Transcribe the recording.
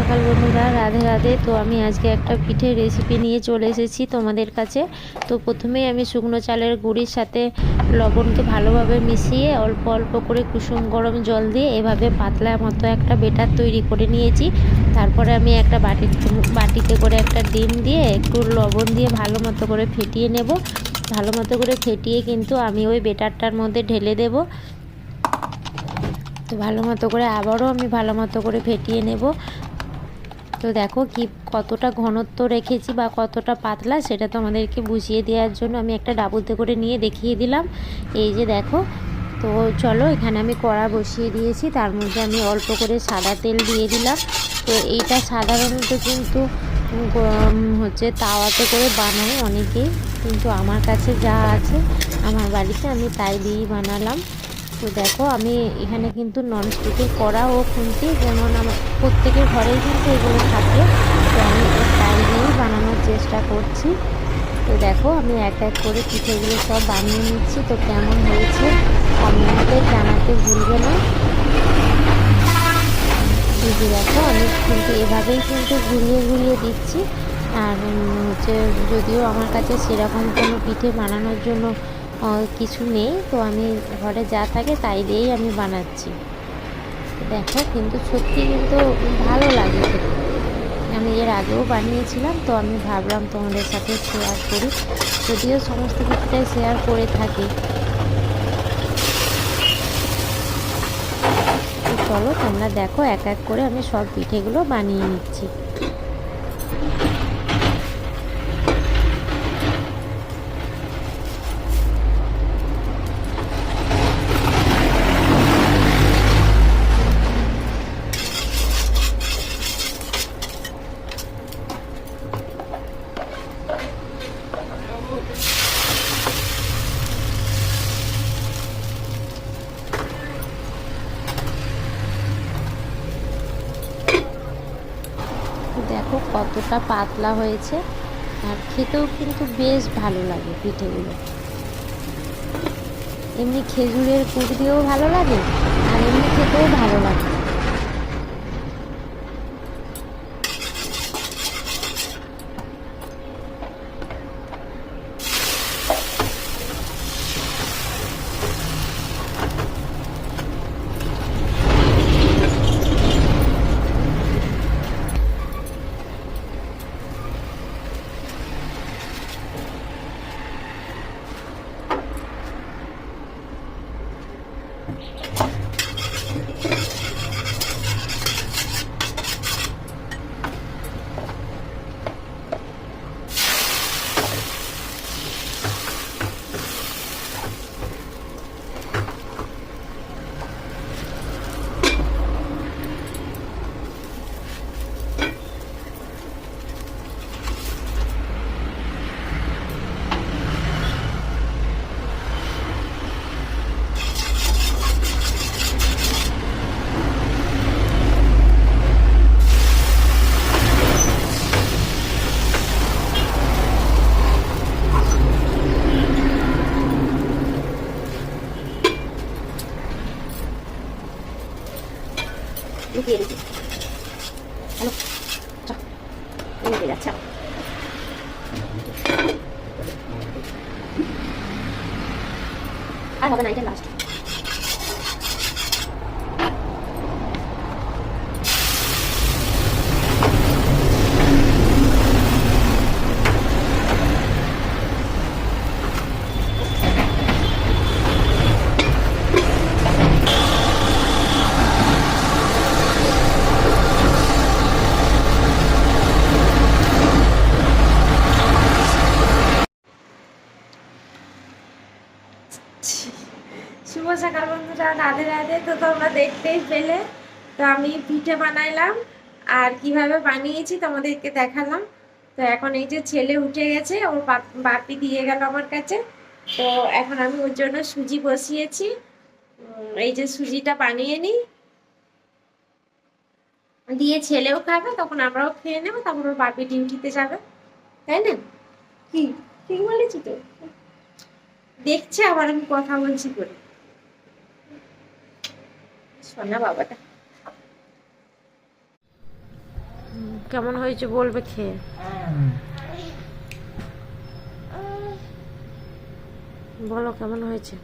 সকাল বন্ধুরা, রাধে রাধে। তো আমি আজকে একটা পিঠের রেসিপি নিয়ে চলে এসেছি তোমাদের কাছে। তো প্রথমেই আমি শুকনো চালের গুঁড়ির সাথে লবণকে ভালোভাবে মিশিয়ে অল্প অল্প করে কুসুম গরম জল দিয়ে এভাবে পাতলা মতো একটা বেটার তৈরি করে নিয়েছি। তারপরে আমি একটা বাটিতে করে একটা ডিম দিয়ে একটু লবণ দিয়ে ভালো মতো করে ফেটিয়ে নেব। ভালো মতো করে ফেটিয়ে কিন্তু আমি ওই বেটারটার মধ্যে ঢেলে দেব। তো ভালো মতো করে আবারও আমি ভালো মতো করে ফেটিয়ে নেব। তো দেখো কি কতটা ঘনত্ব রেখেছি বা কতটা পাতলা সেটা তো আমাদেরকে বুঝিয়ে দেওয়ার জন্য আমি একটা ডাবুতে করে নিয়ে দেখিয়ে দিলাম। এই যে দেখো। তো চলো, এখানে আমি কড়া বসিয়ে দিয়েছি, তার মধ্যে আমি অল্প করে সাদা তেল দিয়ে দিলাম। তো এইটা সাধারণত কিন্তু হচ্ছে তাওয়াতে করে বানাই অনেকেই, কিন্তু আমার কাছে যা আছে আমার বাড়িতে আমি তাই দিয়েই বানালাম। তো দেখো, আমি এখানে কিন্তু ননস্টিকের কড়া ও খুন্তি যেমন আমার প্রত্যেকের ঘরেই কিন্তু এগুলো থাকে, তো আমি তাই দিয়েই বানানোর চেষ্টা করছি। তো দেখো, আমি এক এক করে পিঠেগুলো সব বানিয়ে নিচ্ছি। তো কেমন হয়েছে কমেন্টে জানাতে ভুলবে না। বুঝে দেখো, আমি কিন্তু এভাবেই কিন্তু ঘুরিয়ে ঘুরিয়ে দিচ্ছি। আর হচ্ছে যদিও আমার কাছে সেরকম কোনো পিঠে বানানোর জন্য কিছু নেই, তো আমি ঘরে যা থাকে তাই দিয়েই আমি বানাচ্ছি। দেখো, কিন্তু সত্যি কিন্তু ভালো লাগে খেতে। আমি এর আগেও বানিয়েছিলাম, তো আমি ভাবলাম তোমাদের সাথে শেয়ার করি, যদিও সমস্ত পিঠেটাই শেয়ার করে থাকি। তো চলো, তোমরা দেখো এক এক করে আমি সব পিঠেগুলো বানিয়ে নিচ্ছি। দেখো কতটা পাতলা হয়েছে, আর খেতেও কিন্তু বেশ ভালো লাগে পিঠেগুলো। এমনি খেজুরের গুড় দিয়েও ভালো লাগে, আর এমনি খেতেও ভালো লাগে। লুকিয়ে দিচ্ছি, হ্যালো, লুকিয়ে যাচ্ছে আর হবে না, এটা লাস্ট। শুভ সকাল বন্ধুরা, রাধে রাধে। তো তোমরা দেখতেই পেলে, তো আমি পিঠে বানাইলাম আর কিভাবে বানিয়েছি তোমাদেরকে দেখালাম। তো এখন এই যে ছেলে উঠে গেছে, ওর বাপি দিয়ে গেল আমার কাছে। তো এখন আমি ওর জন্য সুজি বসিয়েছি। এই যে সুজিটা বানিয়ে নিই, দিয়ে ছেলেও খাবে, তখন আমরাও খেয়ে নেবো, তারপর ওর বাপি ডিউটিতে যাবে, তাই না? কি ঠিক বলেছি তো? দেখছে আবার আমি কথা বলছি করে, সোনা বাবাটা। কেমন হয়েছে বলবে খেয়ে। বলো কেমন হয়েছে।